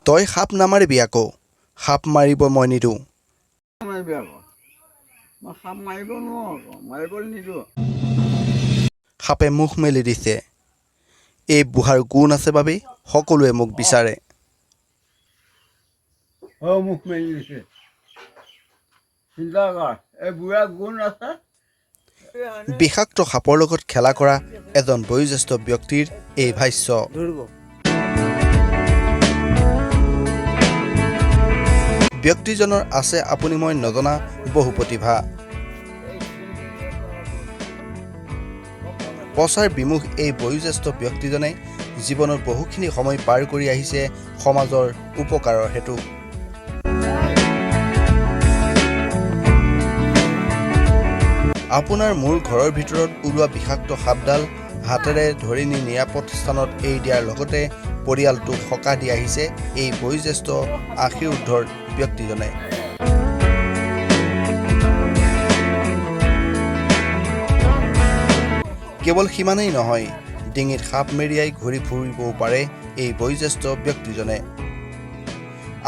তই সাপ নামাৰিবি আকৌ সাপ মাৰিব মই নিদিওঁ সাপে মুখ মেলি দিছে এই বুঢ়াৰ গুণ আছে বাবেই সকলোৱে মোক বিচাৰে মুখ মেলি দিছে চিন্তা কৰ এই বুঢ়া গুণ আছে বিষাক্ত সাপৰ লগত খেলা কৰা এজন বয়োজ্যেষ্ঠ ব্যক্তিৰ এই ভাষ্য ব্যক্তিজনৰ আছে আপুনি মই নজনা বহু প্ৰতিভা প্ৰচাৰ বিমুখ এই বয়োজ্যেষ্ঠ ব্যক্তিজনে জীৱনৰ বহুখিনি সময় পাৰ কৰি আহিছে সমাজৰ উপকাৰৰ হেতু আপোনাৰ মোৰ ঘৰৰ ভিতৰত ওলোৱা বিষাক্ত সাপডাল হাতেৰে ধৰি নি নিৰাপদ স্থানত এৰি দিয়াৰ লগতে পৰিয়ালটোক সকাহ দি আহিছে এই বয়োজ্যেষ্ঠ আশীৰ্ধৰ ব্যক্তিজনে কেৱল সিমানেই নহয় ডিঙিত সাপ মেৰিয়াই ঘূৰি ফুৰিবও পাৰে এই বয়োজ্যেষ্ঠ ব্যক্তিজনে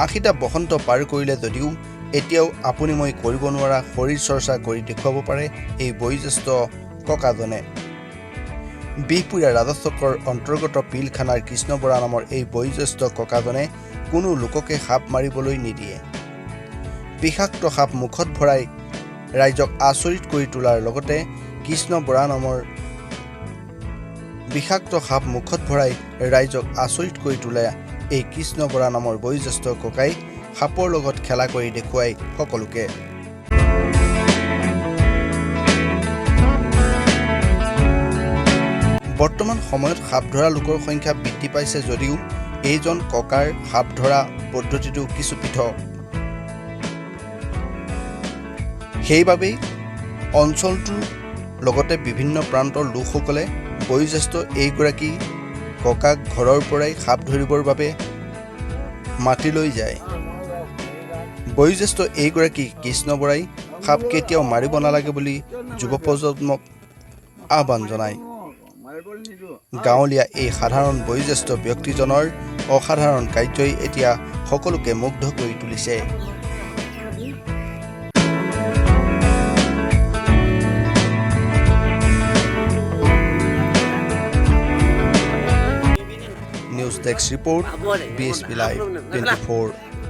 ৮০টা বসন্ত পাৰ কৰিলে যদিও এতিয়াও আপুনি মই কৰিব নোৱাৰা শৰীৰ চৰ্চা কৰি দেখুৱাব পাৰে এই বয়োজ্যেষ্ঠ ককাজনে বিহপুৰীয়া ৰাজচক্ৰৰ অন্তৰ্গত পিলখানাৰ কৃষ্ণ বৰা নামৰ এই বয়োজ্যেষ্ঠ ককাজনে কোনো লোককে সাপ মাৰিবলৈ নিদিয়ে বিষাক্ত সাপ মুখত ভৰাই ৰাইজক আচৰিত কৰি তোলাৰ লগতে কৃষ্ণ বৰা নামৰ বিষাক্ত সাপ মুখত ভৰাই ৰাইজক আচৰিত কৰি তোলা এই কৃষ্ণ বৰা নামৰ বয়োজ্যেষ্ঠ ককাই সাপৰ লগত খেলা কৰি দেখুৱাই সকলোকে বৰ্তমান সময়ত সাপ ধৰা লোকৰ সংখ্যা বৃদ্ধি পাইছে যদিও এইজন ককাৰ সাপ ধৰা পদ্ধতিটো কিছু পৃথক সেইবাবেই অঞ্চলটোৰ লগতে বিভিন্ন প্ৰান্তৰ লোকসকলে বয়োজ্যেষ্ঠ এইগৰাকী ককাক ঘৰৰ পৰাই সাপ ধৰিবৰ বাবে মাতি লৈ যায় বয়োজ্যেষ্ঠ এইগৰাকী কৃষ্ণ বৰাই সাপ কেতিয়াও মাৰিব নালাগে বুলি যুৱ প্ৰজন্মক আহ্বান জনায় গাঁৱলীয়া এই সাধাৰণ বয়োজ্যেষ্ঠ ব্যক্তিজনৰ অসাধাৰণ কাৰ্যই এতিয়া সকলোকে মুগ্ধ কৰি তুলিছে news desk report BSP Live 24